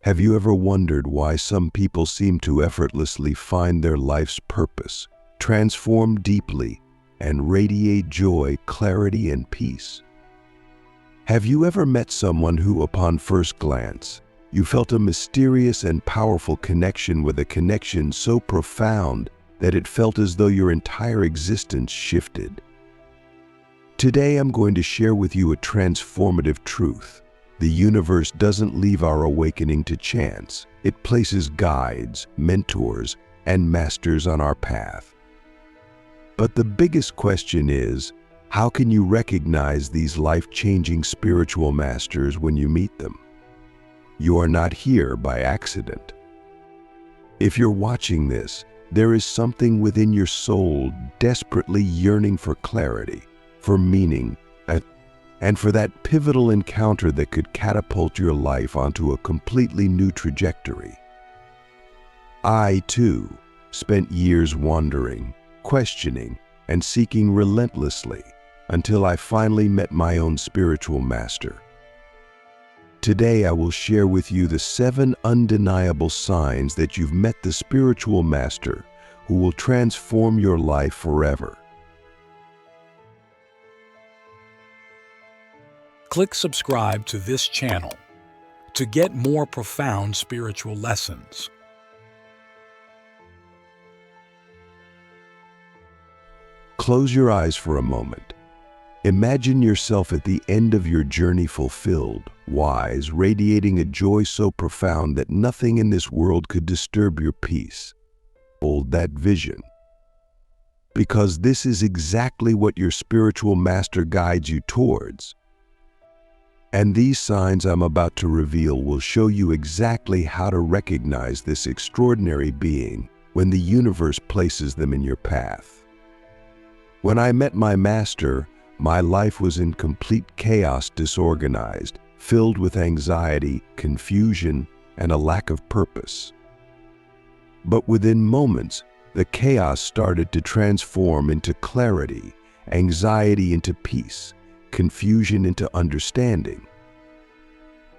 Have you ever wondered why some people seem to effortlessly find their life's purpose, transform deeply, and radiate joy, clarity, and peace? Have you ever met someone who, upon first glance, you felt a mysterious and powerful connection with a connection so profound that it felt as though your entire existence shifted? Today I'm going to share with you a transformative truth. The universe doesn't leave our awakening to chance. It places guides, mentors, and masters on our path. But the biggest question is, how can you recognize these life-changing spiritual masters when you meet them? You are not here by accident. If you're watching this, there is something within your soul desperately yearning for clarity, for meaning, and for that pivotal encounter that could catapult your life onto a completely new trajectory. I, too, spent years wandering, questioning, and seeking relentlessly until I finally met my own spiritual master. Today I will share with you the 7 undeniable signs that you've met the spiritual master who will transform your life forever. Click subscribe to this channel to get more profound spiritual lessons. Close your eyes for a moment. Imagine yourself at the end of your journey, fulfilled, wise, radiating a joy so profound that nothing in this world could disturb your peace. Hold that vision, because this is exactly what your spiritual master guides you towards. And these signs I'm about to reveal will show you exactly how to recognize this extraordinary being when the universe places them in your path. When I met my master, my life was in complete chaos, disorganized, filled with anxiety, confusion, and a lack of purpose. But within moments, the chaos started to transform into clarity, anxiety into peace, confusion into understanding.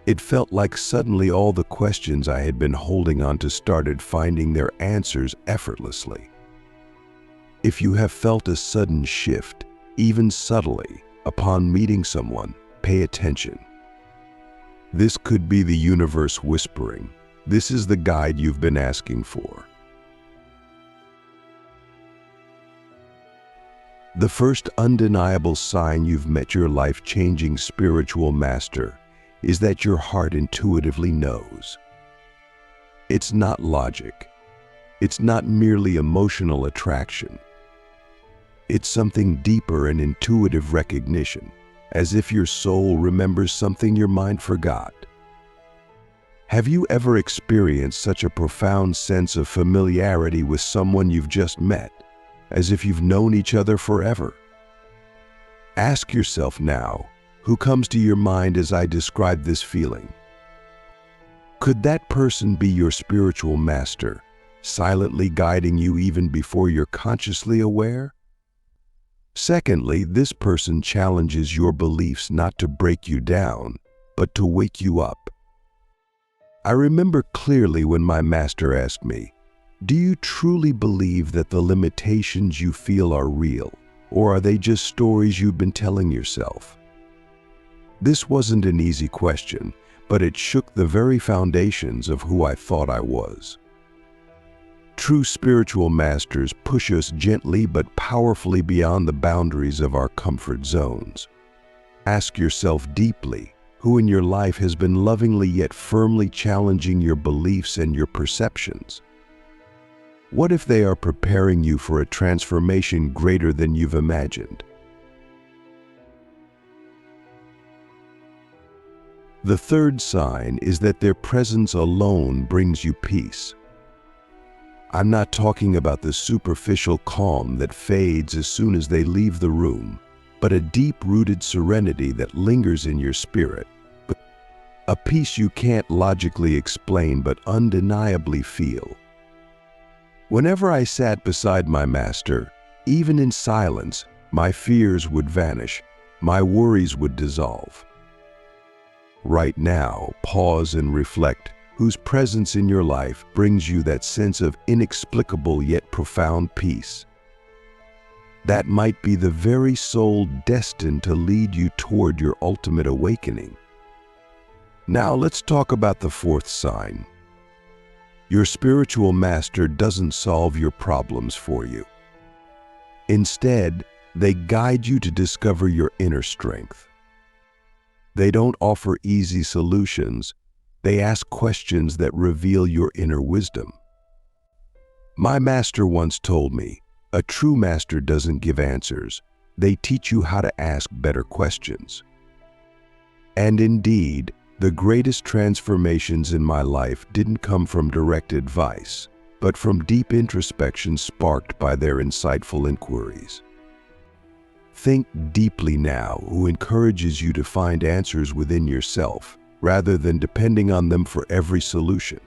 It felt like suddenly all the questions I had been holding on to started finding their answers effortlessly. If you have felt a sudden shift, even subtly, upon meeting someone, pay attention. This could be the universe whispering, "This is the guide you've been asking for." The first undeniable sign you've met your life-changing spiritual master is that your heart intuitively knows. It's not logic. It's not merely emotional attraction. It's something deeper, and intuitive recognition, as if your soul remembers something your mind forgot. Have you ever experienced such a profound sense of familiarity with someone you've just met, as if you've known each other forever? Ask yourself now, who comes to your mind as I describe this feeling? Could that person be your spiritual master, silently guiding you even before you're consciously aware? Secondly, this person challenges your beliefs not to break you down, but to wake you up. I remember clearly when my master asked me, "Do you truly believe that the limitations you feel are real, or are they just stories you've been telling yourself?" This wasn't an easy question, but it shook the very foundations of who I thought I was. True spiritual masters push us gently but powerfully beyond the boundaries of our comfort zones. Ask yourself deeply, who in your life has been lovingly yet firmly challenging your beliefs and your perceptions? What if they are preparing you for a transformation greater than you've imagined? The third sign is that their presence alone brings you peace. I'm not talking about the superficial calm that fades as soon as they leave the room, but a deep-rooted serenity that lingers in your spirit. A peace you can't logically explain but undeniably feel. Whenever I sat beside my master, even in silence, my fears would vanish, my worries would dissolve. Right now, pause and reflect. whose presence in your life brings you that sense of inexplicable yet profound peace. That might be the very soul destined to lead you toward your ultimate awakening. Now let's talk about the fourth sign. Your spiritual master doesn't solve your problems for you. Instead, they guide you to discover your inner strength. They don't offer easy solutions. They ask questions that reveal your inner wisdom. My master once told me, a true master doesn't give answers. They teach you how to ask better questions. And indeed, the greatest transformations in my life didn't come from direct advice, but from deep introspection sparked by their insightful inquiries. Think deeply now, who encourages you to find answers within yourself, rather than depending on them for every solution.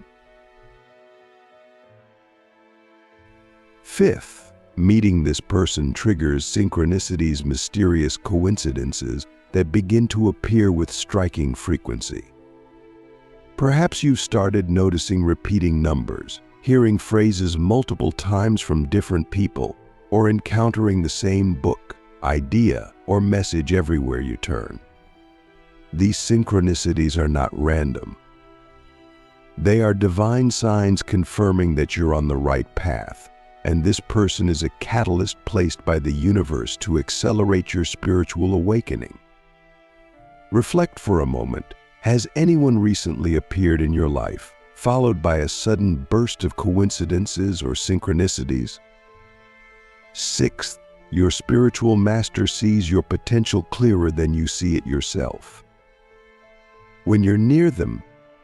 Fifth, meeting this person triggers synchronicities, mysterious coincidences that begin to appear with striking frequency. Perhaps you've started noticing repeating numbers, hearing phrases multiple times from different people, or encountering the same book, idea, or message everywhere you turn. These synchronicities are not random. They are divine signs confirming that you're on the right path, and this person is a catalyst placed by the universe to accelerate your spiritual awakening. Reflect for a moment. Has anyone recently appeared in your life, followed by a sudden burst of coincidences or synchronicities? Sixth, your spiritual master sees your potential clearer than you see it yourself. When you're near them,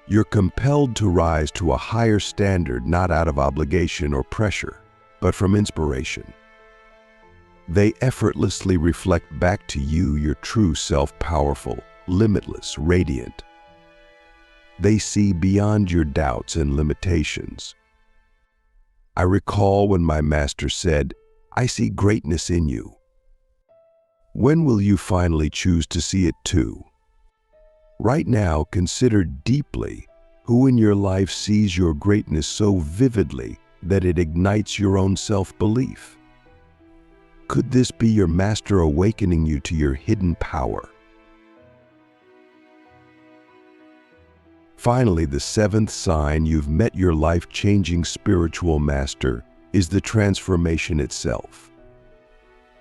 you're compelled to rise to a higher standard, not out of obligation or pressure, but from inspiration. They effortlessly reflect back to you your true self, powerful, limitless, radiant. They see beyond your doubts and limitations. I recall when my master said, "I see greatness in you." When will you finally choose to see it too? Right now, consider deeply who in your life sees your greatness so vividly that it ignites your own self-belief. Could this be your master awakening you to your hidden power? Finally, the seventh sign you've met your life-changing spiritual master is the transformation itself.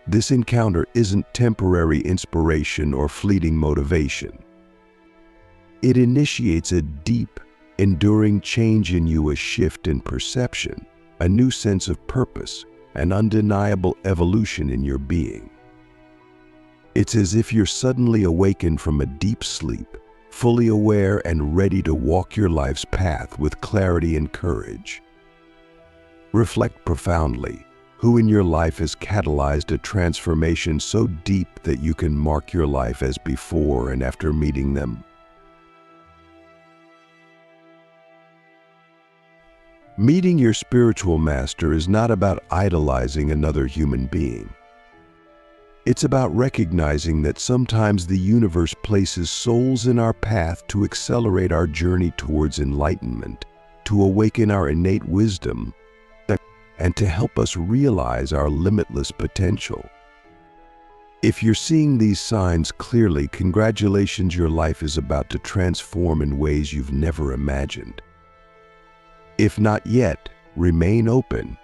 This encounter isn't temporary inspiration or fleeting motivation. It initiates a deep, enduring change in you, a shift in perception, a new sense of purpose, an undeniable evolution in your being. It's as if you're suddenly awakened from a deep sleep, fully aware and ready to walk your life's path with clarity and courage. Reflect profoundly. Who in your life has catalyzed a transformation so deep that you can mark your life as before and after meeting them? Meeting your spiritual master is not about idolizing another human being. It's about recognizing that sometimes the universe places souls in our path to accelerate our journey towards enlightenment, to awaken our innate wisdom, and to help us realize our limitless potential. If you're seeing these signs clearly, congratulations, your life is about to transform in ways you've never imagined. If not yet, remain open,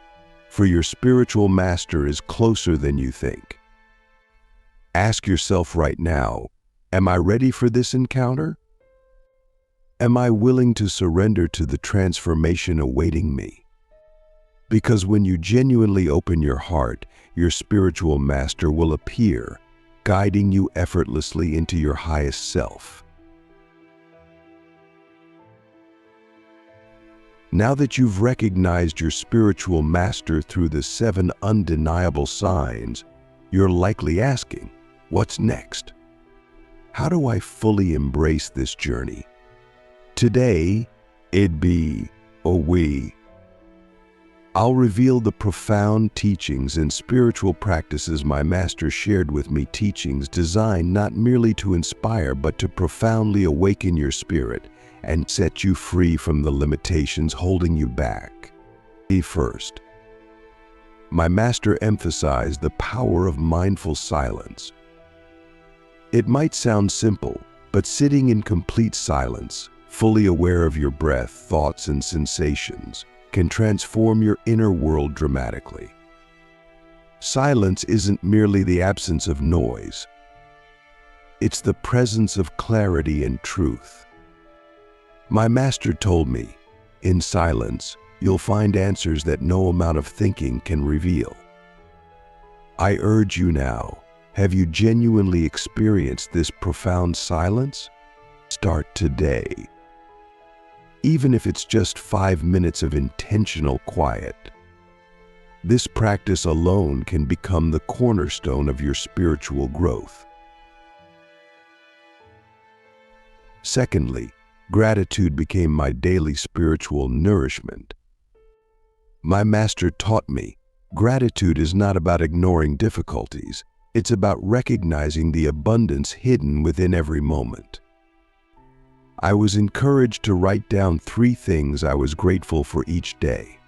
for your spiritual master is closer than you think. Ask yourself right now, am I ready for this encounter? Am I willing to surrender to the transformation awaiting me? Because when you genuinely open your heart, your spiritual master will appear, guiding you effortlessly into your highest self. Now that you've recognized your spiritual master through the 7 undeniable signs, you're likely asking, what's next? How do I fully embrace this journey? Today, I'll reveal the profound teachings and spiritual practices my master shared with me, teachings designed not merely to inspire but to profoundly awaken your spirit and set you free from the limitations holding you back. First, my master emphasized the power of mindful silence. It might sound simple, but sitting in complete silence, fully aware of your breath, thoughts, and sensations, can transform your inner world dramatically. Silence isn't merely the absence of noise. It's the presence of clarity and truth. My master told me, in silence, you'll find answers that no amount of thinking can reveal. I urge you now, have you genuinely experienced this profound silence? Start today. Even if it's just 5 minutes of intentional quiet. This practice alone can become the cornerstone of your spiritual growth. Secondly, gratitude became my daily spiritual nourishment. My master taught me, gratitude is not about ignoring difficulties, it's about recognizing the abundance hidden within every moment. I was encouraged to write down 3 things I was grateful for each day.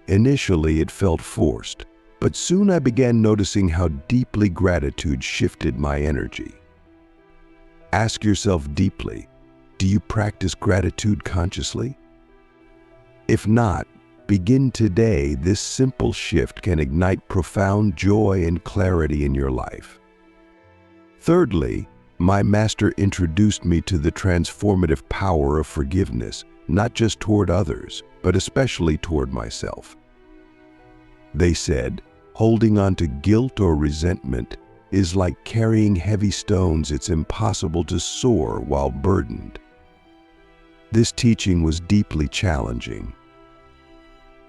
Initially, it felt forced, but soon I began noticing how deeply gratitude shifted my energy. Ask yourself deeply, do you practice gratitude consciously? If not, begin today. This simple shift can ignite profound joy and clarity in your life. Thirdly, my master introduced me to the transformative power of forgiveness, not just toward others, but especially toward myself. They said, holding on to guilt or resentment is like carrying heavy stones. It's impossible to soar while burdened. This teaching was deeply challenging.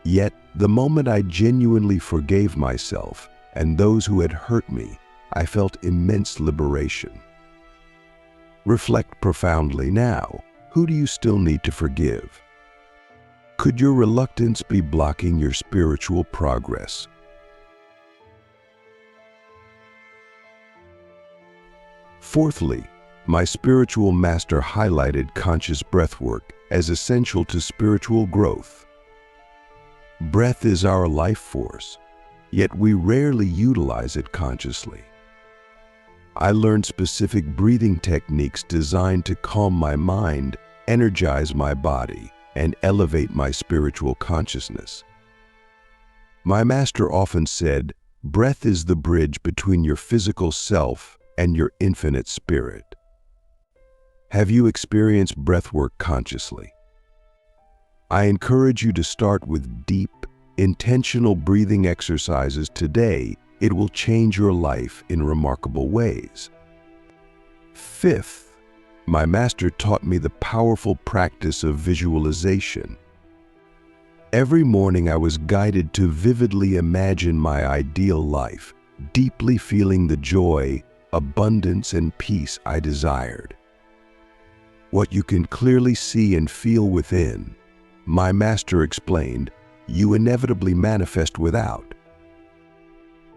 Yet, the moment I genuinely forgave myself and those who had hurt me, I felt immense liberation. Reflect profoundly now. Who do you still need to forgive? Could your reluctance be blocking your spiritual progress? Fourthly, my spiritual master highlighted conscious breathwork as essential to spiritual growth. Breath is our life force, yet we rarely utilize it consciously. I learned specific breathing techniques designed to calm my mind, energize my body, and elevate my spiritual consciousness. My master often said, breath is the bridge between your physical self and your infinite spirit. Have you experienced breathwork consciously? I encourage you to start with deep, intentional breathing exercises today. It will change your life in remarkable ways. Fifth, my master taught me the powerful practice of visualization. Every morning I was guided to vividly imagine my ideal life, deeply feeling the joy, abundance, and peace I desired. What you can clearly see and feel within, my master explained, you inevitably manifest without.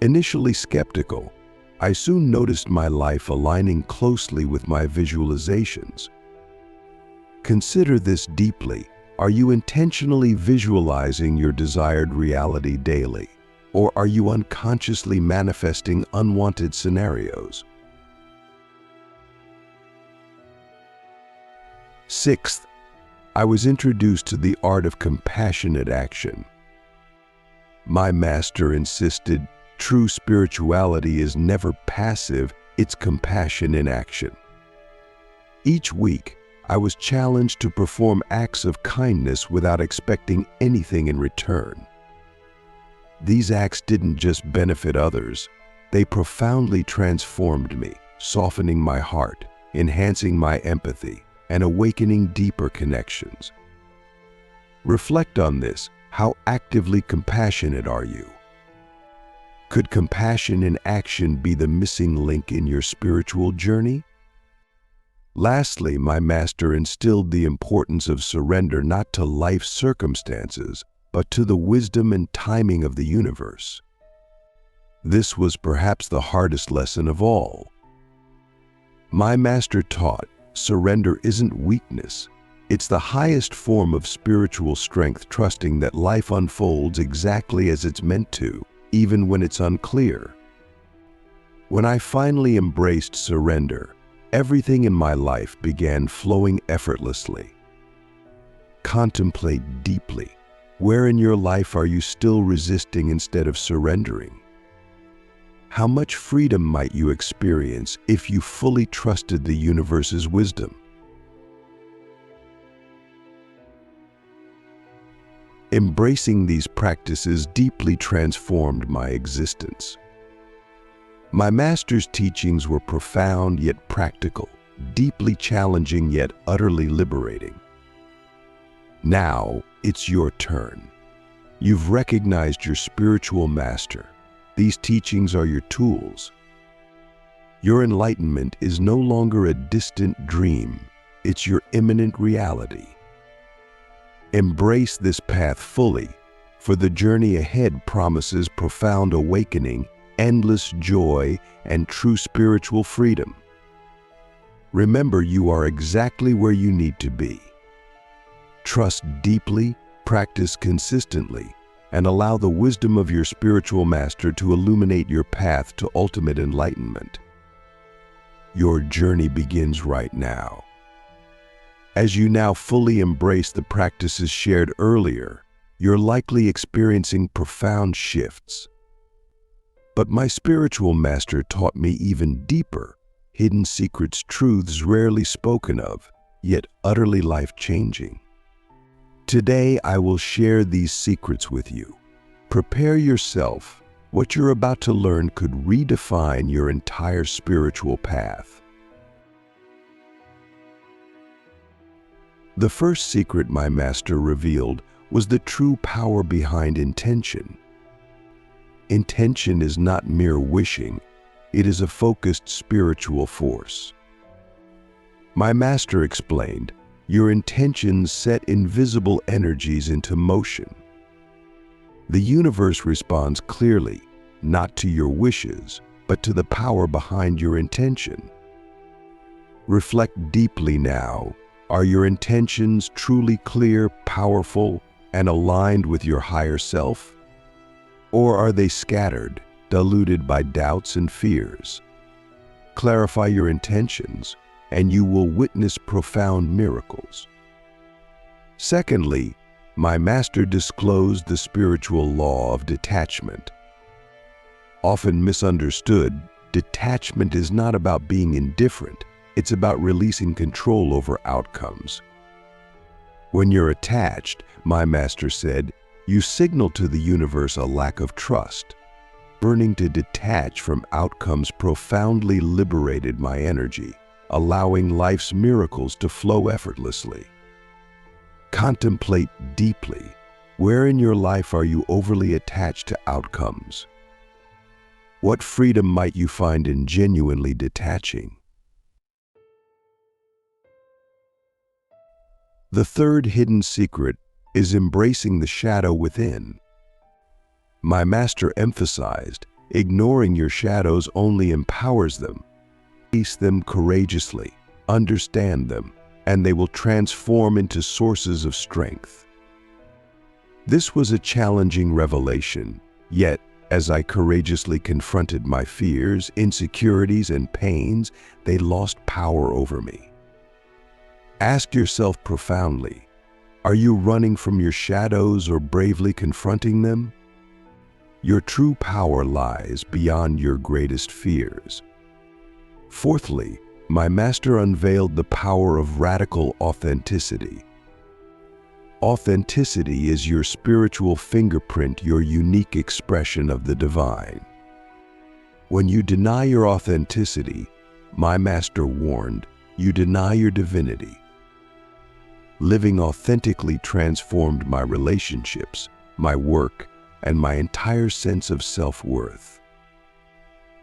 Initially skeptical, I soon noticed my life aligning closely with my visualizations. Consider this deeply. Are you intentionally visualizing your desired reality daily, or are you unconsciously manifesting unwanted scenarios? Sixth, I was introduced to the art of compassionate action. My master insisted, true spirituality is never passive, it's compassion in action. Each week, I was challenged to perform acts of kindness without expecting anything in return. These acts didn't just benefit others, they profoundly transformed me, softening my heart, enhancing my empathy, and awakening deeper connections. Reflect on this. How actively compassionate are you? Could compassion in action be the missing link in your spiritual journey? Lastly, my master instilled the importance of surrender not to life's circumstances, but to the wisdom and timing of the universe. This was perhaps the hardest lesson of all. My master taught, Surrender isn't weakness. It's the highest form of spiritual strength, trusting that life unfolds exactly as it's meant to, even when it's unclear. When I finally embraced surrender, everything in my life began flowing effortlessly. Contemplate deeply. Where in your life are you still resisting instead of surrendering? How much freedom might you experience if you fully trusted the universe's wisdom? Embracing these practices deeply transformed my existence. My master's teachings were profound yet practical, deeply challenging yet utterly liberating. Now, it's your turn. You've recognized your spiritual master. These teachings are your tools. Your enlightenment is no longer a distant dream. It's your imminent reality. Embrace this path fully, for the journey ahead promises profound awakening, endless joy, and true spiritual freedom. Remember, you are exactly where you need to be. Trust deeply, practice consistently, and allow the wisdom of your spiritual master to illuminate your path to ultimate enlightenment. Your journey begins right now. As you now fully embrace the practices shared earlier, you're likely experiencing profound shifts. But my spiritual master taught me even deeper, hidden secrets, truths rarely spoken of, yet utterly life-changing. Today, I will share these secrets with you. Prepare yourself. What you're about to learn could redefine your entire spiritual path. The first secret my master revealed was the true power behind intention. Intention is not mere wishing, it is a focused spiritual force. My master explained, your intentions set invisible energies into motion. The universe responds clearly, not to your wishes, but to the power behind your intention. Reflect deeply now. Are your intentions truly clear, powerful, and aligned with your higher self? Or are they scattered, diluted by doubts and fears? Clarify your intentions, and you will witness profound miracles. Secondly, my master disclosed the spiritual law of detachment. Often misunderstood, detachment is not about being indifferent, it's about releasing control over outcomes. When you're attached, my master said, you signal to the universe a lack of trust. Learning to detach from outcomes profoundly liberated my energy, allowing life's miracles to flow effortlessly. Contemplate deeply. Where in your life are you overly attached to outcomes? What freedom might you find in genuinely detaching? The third hidden secret is embracing the shadow within. My master emphasized, ignoring your shadows only empowers them. Face them courageously, understand them, and they will transform into sources of strength. This was a challenging revelation, yet as I courageously confronted my fears, insecurities, and pains, they lost power over me. Ask yourself profoundly, are you running from your shadows or bravely confronting them? Your true power lies beyond your greatest fears. Fourthly, my master unveiled the power of radical authenticity. Authenticity is your spiritual fingerprint, your unique expression of the divine. When you deny your authenticity, my master warned, you deny your divinity. Living authentically transformed my relationships, my work, and my entire sense of self-worth.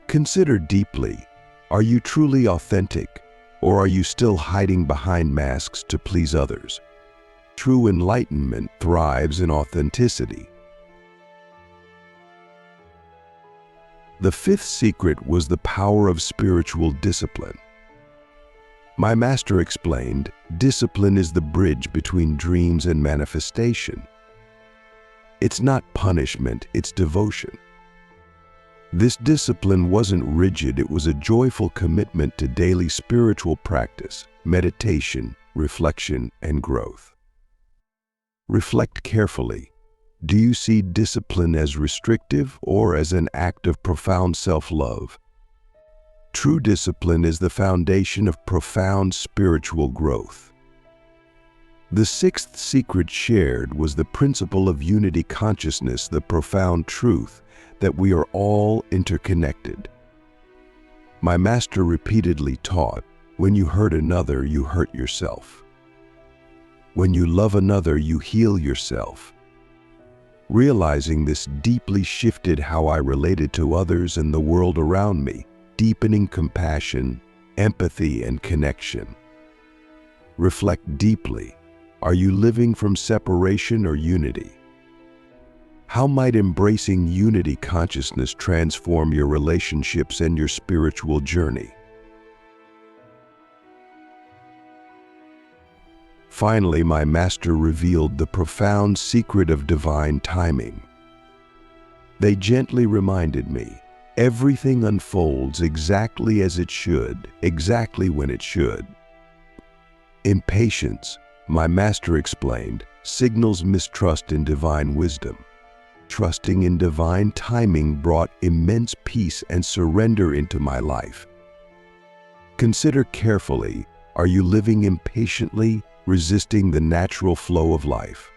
Consider deeply, are you truly authentic, or are you still hiding behind masks to please others? True enlightenment thrives in authenticity. The fifth secret was the power of spiritual discipline. My master explained, discipline is the bridge between dreams and manifestation. It's not punishment, it's devotion. This discipline wasn't rigid, it was a joyful commitment to daily spiritual practice, meditation, reflection, and growth. Reflect carefully. Do you see discipline as restrictive or as an act of profound self-love? True discipline is the foundation of profound spiritual growth. The sixth secret shared was the principle of unity consciousness, the profound truth that we are all interconnected. My master repeatedly taught, when you hurt another, you hurt yourself. When you love another, you heal yourself. Realizing this deeply shifted how I related to others and the world around me, deepening compassion, empathy, and connection. Reflect deeply. Are you living from separation or unity? How might embracing unity consciousness transform your relationships and your spiritual journey? Finally, my master revealed the profound secret of divine timing. They gently reminded me, everything unfolds exactly as it should, exactly when it should. Impatience, my master explained, signals mistrust in divine wisdom. Trusting in divine timing brought immense peace and surrender into my life. Consider carefully, are you living impatiently, resisting the natural flow of life?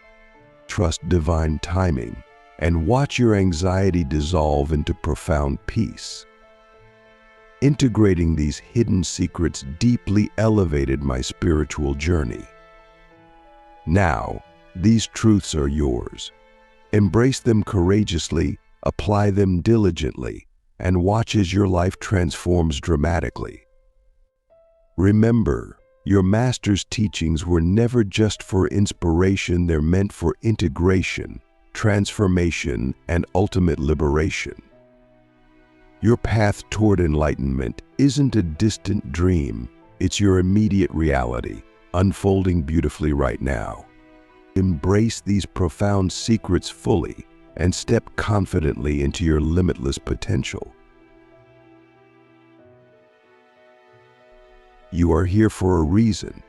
Trust divine timing and watch your anxiety dissolve into profound peace. Integrating these hidden secrets deeply elevated my spiritual journey. Now, these truths are yours. Embrace them courageously, apply them diligently, and watch as your life transforms dramatically. Remember, your master's teachings were never just for inspiration, they're meant for integration, transformation, and ultimate liberation. Your path toward enlightenment isn't a distant dream, it's your immediate reality, unfolding beautifully right now. Embrace these profound secrets fully and step confidently into your limitless potential. You are here for a reason.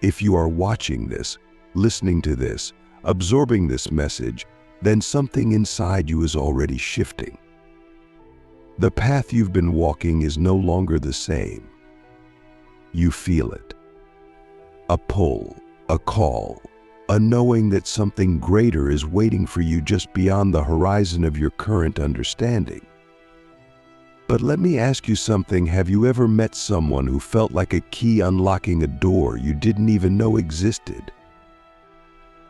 If you are watching this, listening to this, absorbing this message, then something inside you is already shifting. The path you've been walking is no longer the same. You feel it. A pull, a call, a knowing that something greater is waiting for you just beyond the horizon of your current understanding. But let me ask you something, have you ever met someone who felt like a key unlocking a door you didn't even know existed?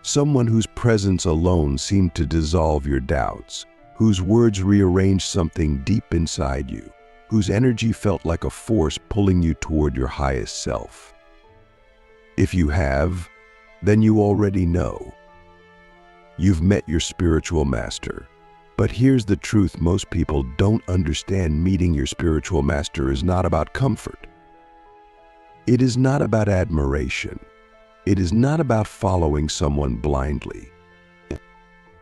Someone whose presence alone seemed to dissolve your doubts, whose words rearranged something deep inside you, whose energy felt like a force pulling you toward your highest self. If you have, then you already know. You've met your spiritual master. But here's the truth most people don't understand: meeting your spiritual master is not about comfort. It is not about admiration. It is not about following someone blindly.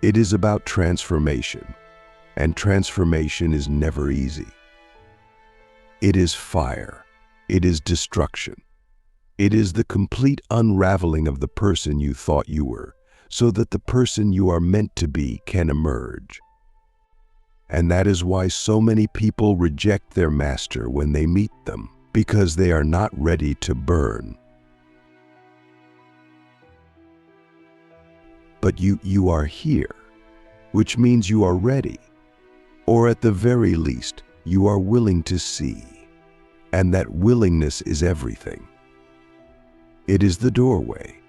It is about transformation, and transformation is never easy. It is fire. It is destruction. It is the complete unraveling of the person you thought you were, so that the person you are meant to be can emerge. And that is why so many people reject their master when they meet them, because they are not ready to burn. But you are here, which means you are ready, or at the very least, you are willing to see. And that willingness is everything. It is the doorway.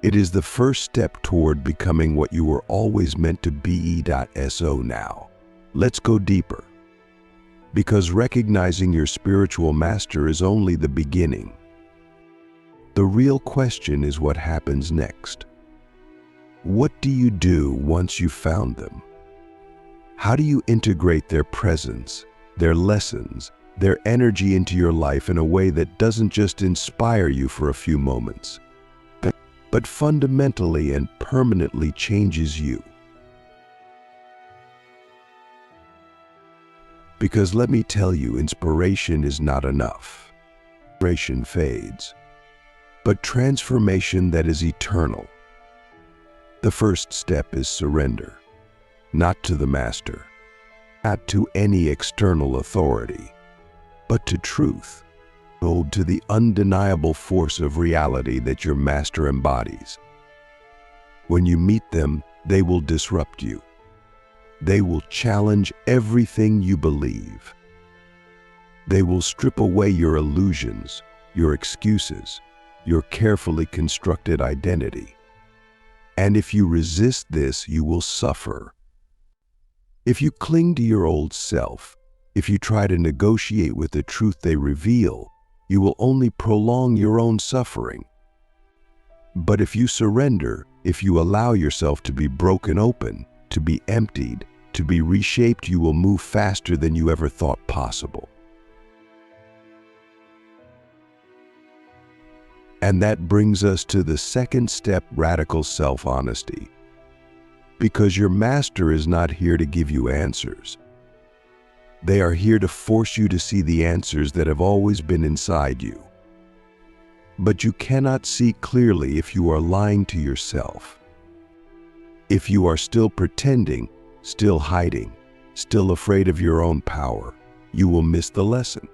It is the first step toward becoming what you were always meant to be. So now, let's go deeper. Because recognizing your spiritual master is only the beginning. The real question is what happens next. What do you do once you've found them? How do you integrate their presence, their lessons, their energy into your life in a way that doesn't just inspire you for a few moments, but fundamentally and permanently changes you. Because let me tell you, inspiration is not enough. Inspiration fades, but transformation that is eternal. The first step is surrender, not to the master, not to any external authority, but to truth, to the undeniable force of reality that your master embodies. When you meet them, they will disrupt you. They will challenge everything you believe. They will strip away your illusions, your excuses, your carefully constructed identity. And if you resist this, you will suffer. If you cling to your old self, if you try to negotiate with the truth they reveal, you will only prolong your own suffering. But if you surrender, if you allow yourself to be broken open, to be emptied, to be reshaped, you will move faster than you ever thought possible. And that brings us to the second step, radical self-honesty. Because your master is not here to give you answers. They are here to force you to see the answers that have always been inside you. But you cannot see clearly if you are lying to yourself. If you are still pretending, still hiding, still afraid of your own power, you will miss the lesson.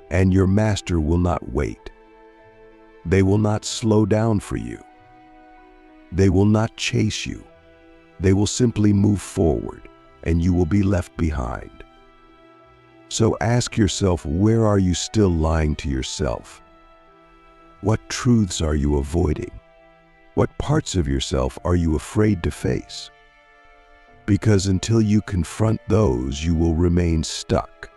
And your master will not wait. They will not slow down for you. They will not chase you. They will simply move forward, and you will be left behind. So ask yourself, where are you still lying to yourself? What truths are you avoiding? What parts of yourself are you afraid to face? Because until you confront those, you will remain stuck.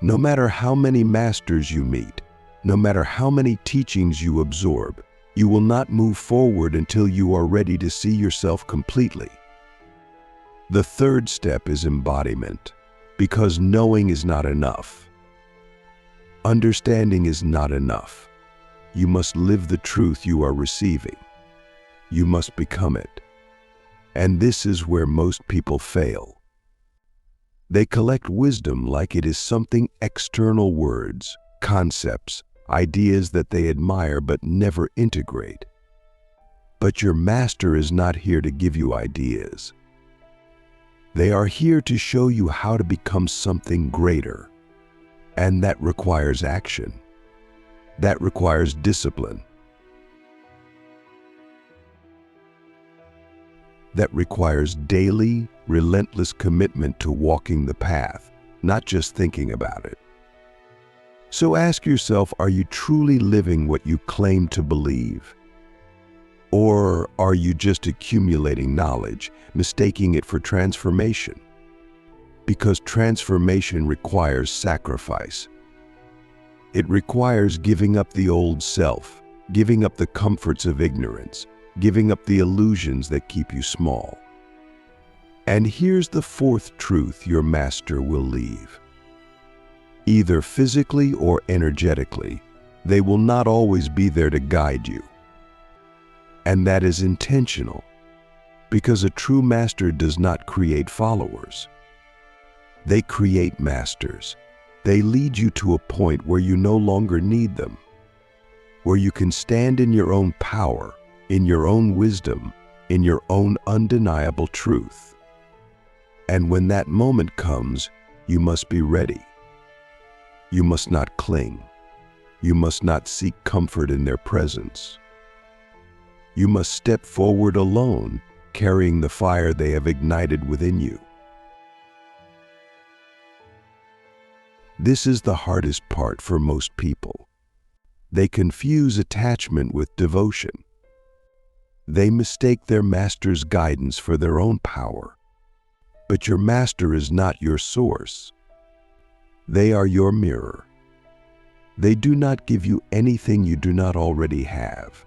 No matter how many masters you meet, no matter how many teachings you absorb, you will not move forward until you are ready to see yourself completely. The third step is embodiment, because knowing is not enough. Understanding is not enough. You must live the truth you are receiving. You must become it. And this is where most people fail. They collect wisdom like it is something external, words, concepts, ideas that they admire but never integrate. But your master is not here to give you ideas. They are here to show you how to become something greater. And that requires action. That requires discipline. That requires daily, relentless commitment to walking the path, not just thinking about it. So ask yourself, are you truly living what you claim to believe? Or are you just accumulating knowledge, mistaking it for transformation? Because transformation requires sacrifice. It requires giving up the old self, giving up the comforts of ignorance, giving up the illusions that keep you small. And here's the fourth truth your master will leave. Either physically or energetically, they will not always be there to guide you. And that is intentional, because a true master does not create followers. They create masters. They lead you to a point where you no longer need them, where you can stand in your own power, in your own wisdom, in your own undeniable truth. And when that moment comes, you must be ready. You must not cling. You must not seek comfort in their presence. You must step forward alone, carrying the fire they have ignited within you. This is the hardest part for most people. They confuse attachment with devotion. They mistake their master's guidance for their own power. But your master is not your source. They are your mirror. They do not give you anything you do not already have.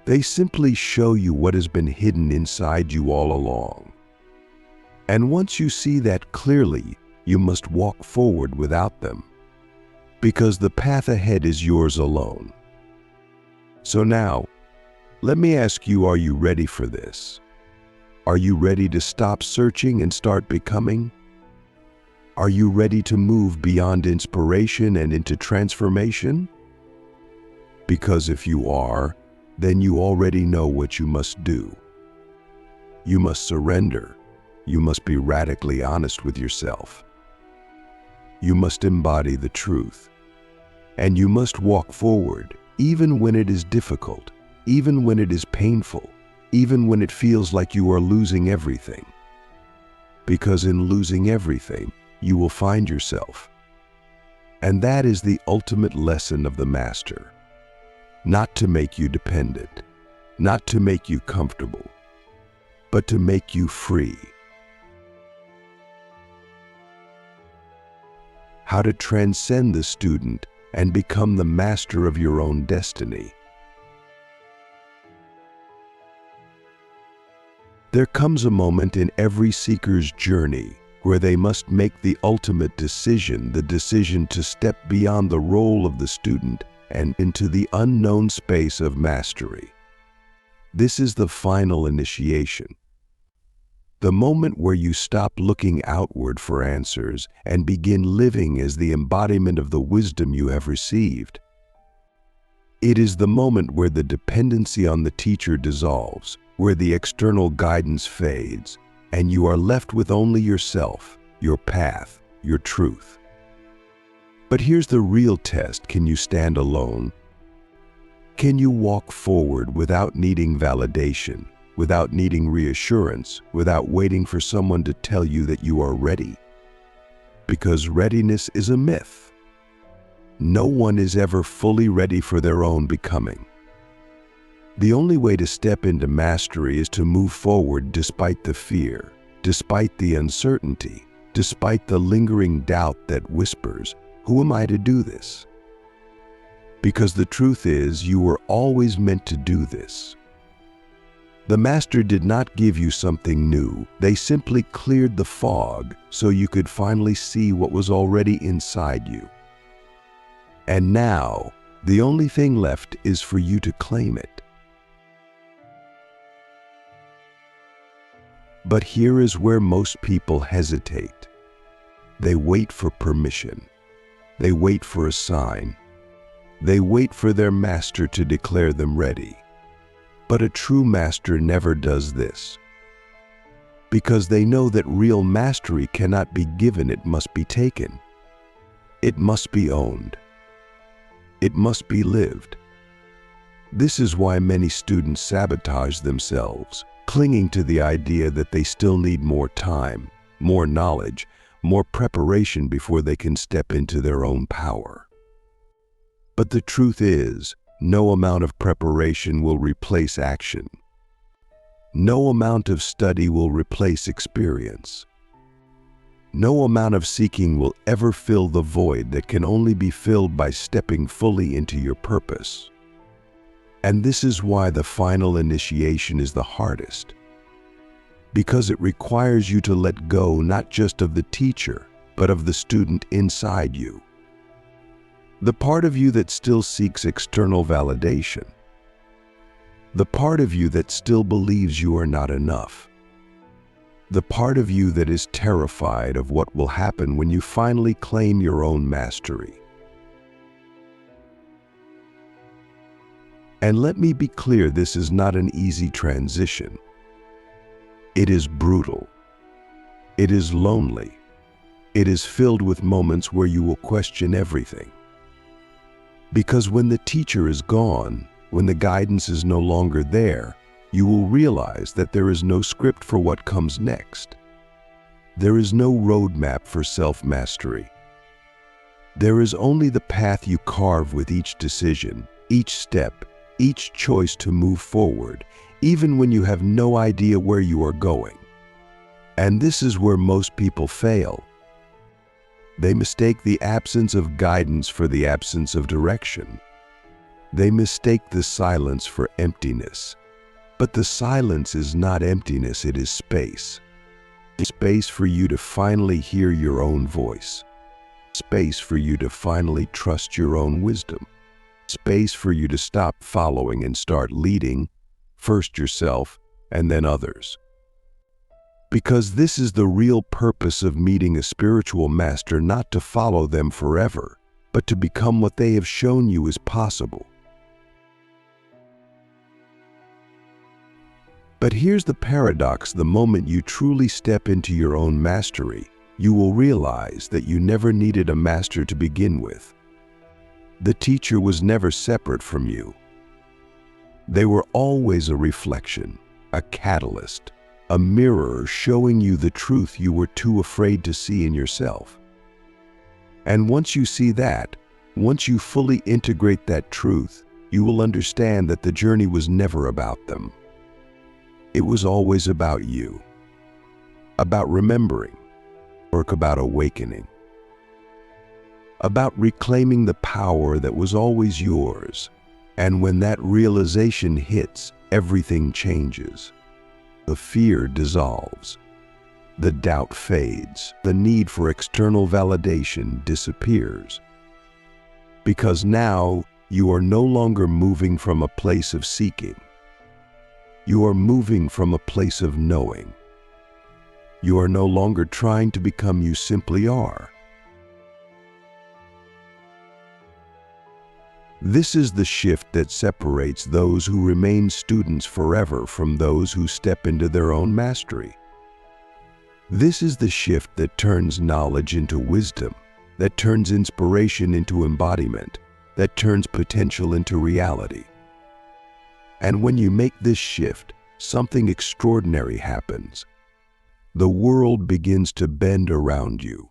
They simply show you what has been hidden inside you all along. And once you see that clearly, you must walk forward without them, because the path ahead is yours alone. So now, let me ask you, are you ready for this? Are you ready to stop searching and start becoming? Are you ready to move beyond inspiration and into transformation? Because if you are, then you already know what you must do. You must surrender. You must be radically honest with yourself. You must embody the truth. And you must walk forward, even when it is difficult, even when it is painful, even when it feels like you are losing everything. Because in losing everything, you will find yourself. And that is the ultimate lesson of the Master. Not to make you dependent, not to make you comfortable, but to make you free. How to transcend the student and become the master of your own destiny. There comes a moment in every seeker's journey where they must make the ultimate decision, the decision to step beyond the role of the student and into the unknown space of mastery. This is the final initiation. The moment where you stop looking outward for answers and begin living as the embodiment of the wisdom you have received. It is the moment where the dependency on the teacher dissolves, where the external guidance fades, and you are left with only yourself, your path, your truth. But here's the real test. Can you stand alone? Can you walk forward without needing validation, without needing reassurance, without waiting for someone to tell you that you are ready? Because readiness is a myth. No one is ever fully ready for their own becoming. The only way to step into mastery is to move forward despite the fear, despite the uncertainty, despite the lingering doubt that whispers, "Who am I to do this?" Because the truth is, you were always meant to do this. The Master did not give you something new. They simply cleared the fog so you could finally see what was already inside you. And now, the only thing left is for you to claim it. But here is where most people hesitate. They wait for permission. They wait for a sign. They wait for their master to declare them ready. But a true master never does this. Because they know that real mastery cannot be given, it must be taken. It must be owned. It must be lived. This is why many students sabotage themselves, clinging to the idea that they still need more time, more knowledge, more preparation before they can step into their own power. But the truth is, no amount of preparation will replace action. No amount of study will replace experience. No amount of seeking will ever fill the void that can only be filled by stepping fully into your purpose. And this is why the final initiation is the hardest. Because it requires you to let go not just of the teacher, but of the student inside you. The part of you that still seeks external validation. The part of you that still believes you are not enough. The part of you that is terrified of what will happen when you finally claim your own mastery. And let me be clear, this is not an easy transition. It is brutal. It is lonely. It is filled with moments where you will question everything. Because when the teacher is gone, when the guidance is no longer there, you will realize that there is no script for what comes next. There is no roadmap for self-mastery. There is only the path you carve with each decision, each step, each choice to move forward, even when you have no idea where you are going. And this is where most people fail. They mistake the absence of guidance for the absence of direction. They mistake the silence for emptiness. But the silence is not emptiness, it is space. Space for you to finally hear your own voice. Space for you to finally trust your own wisdom. Space for you to stop following and start leading, first yourself and then others. Because this is the real purpose of meeting a spiritual master, not to follow them forever, but to become what they have shown you is possible. But here's the paradox: the moment you truly step into your own mastery, you will realize that you never needed a master to begin with. The teacher was never separate from you. They were always a reflection, a catalyst, a mirror showing you the truth you were too afraid to see in yourself. And once you see that, once you fully integrate that truth, you will understand that the journey was never about them. It was always about you, about remembering, or about awakening, about reclaiming the power that was always yours. And when that realization hits, everything changes. The fear dissolves, the doubt fades, the need for external validation disappears. Because now you are no longer moving from a place of seeking. You are moving from a place of knowing. You are no longer trying to become, you simply are. This is the shift that separates those who remain students forever from those who step into their own mastery. This is the shift that turns knowledge into wisdom, that turns inspiration into embodiment, that turns potential into reality. And when you make this shift, something extraordinary happens. The world begins to bend around you.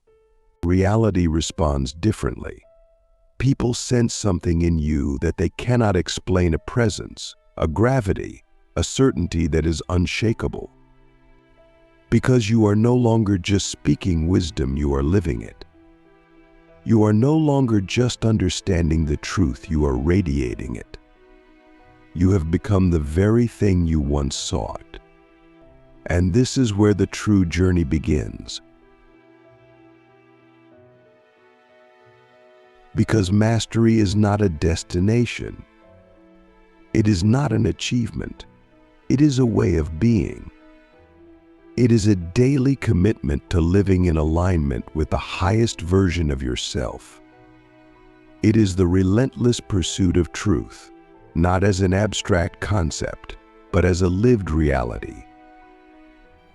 Reality responds differently. People sense something in you that they cannot explain: a presence, a gravity, a certainty that is unshakable. Because you are no longer just speaking wisdom, you are living it. You are no longer just understanding the truth, you are radiating it. You have become the very thing you once sought. And this is where the true journey begins. Because mastery is not a destination. It is not an achievement. It is a way of being. It is a daily commitment to living in alignment with the highest version of yourself. It is the relentless pursuit of truth, not as an abstract concept, but as a lived reality.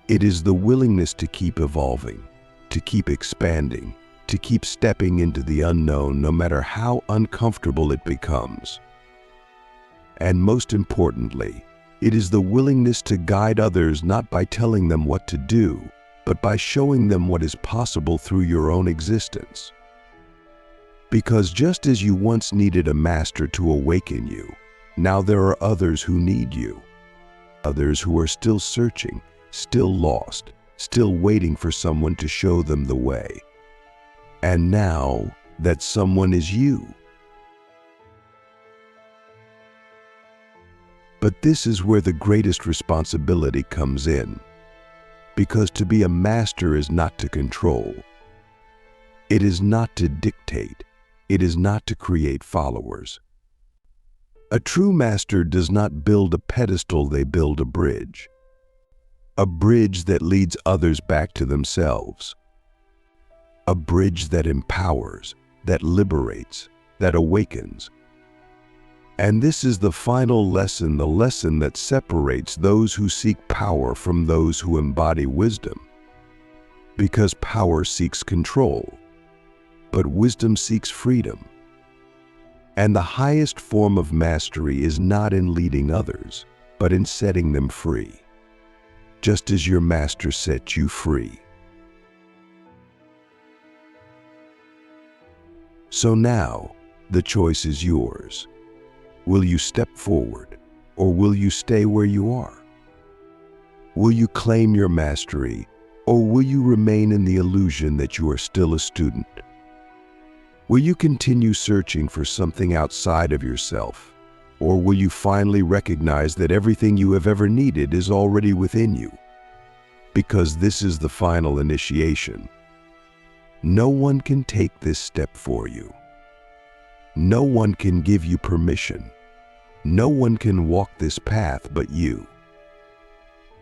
It is the willingness to keep evolving, to keep expanding, to keep stepping into the unknown, no matter how uncomfortable it becomes. And most importantly, it is the willingness to guide others, not by telling them what to do, but by showing them what is possible through your own existence. Because just as you once needed a master to awaken you, now there are others who need you. Others who are still searching, still lost, still waiting for someone to show them the way. And now that someone is you. But this is where the greatest responsibility comes in. Because to be a master is not to control. It is not to dictate. It is not to create followers. A true master does not build a pedestal, they build a bridge. A bridge that leads others back to themselves. A bridge that empowers, that liberates, that awakens. And this is the final lesson, the lesson that separates those who seek power from those who embody wisdom. Because power seeks control, but wisdom seeks freedom. And the highest form of mastery is not in leading others, but in setting them free, just as your master set you free. So now, the choice is yours. Will you step forward, or will you stay where you are? Will you claim your mastery, or will you remain in the illusion that you are still a student? Will you continue searching for something outside of yourself, or will you finally recognize that everything you have ever needed is already within you? because this is the final initiation. No one can take this step for you. No one can give you permission. No one can walk this path but you.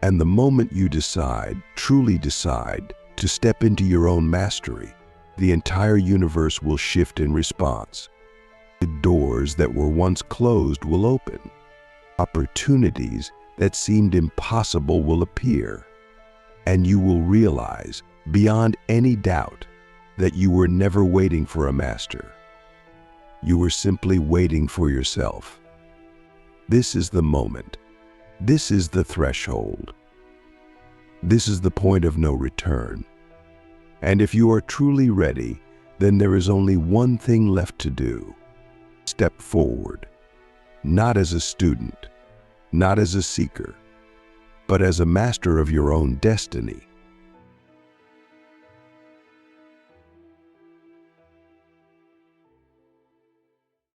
And the moment you decide, truly decide, to step into your own mastery, the entire universe will shift in response. The doors that were once closed will open. Opportunities that seemed impossible will appear. And you will realize, beyond any doubt, that you were never waiting for a master. You were simply waiting for yourself. This is the moment. This is the threshold. This is the point of no return. And if you are truly ready, then there is only one thing left to do. Step forward, not as a student, not as a seeker, but as a master of your own destiny.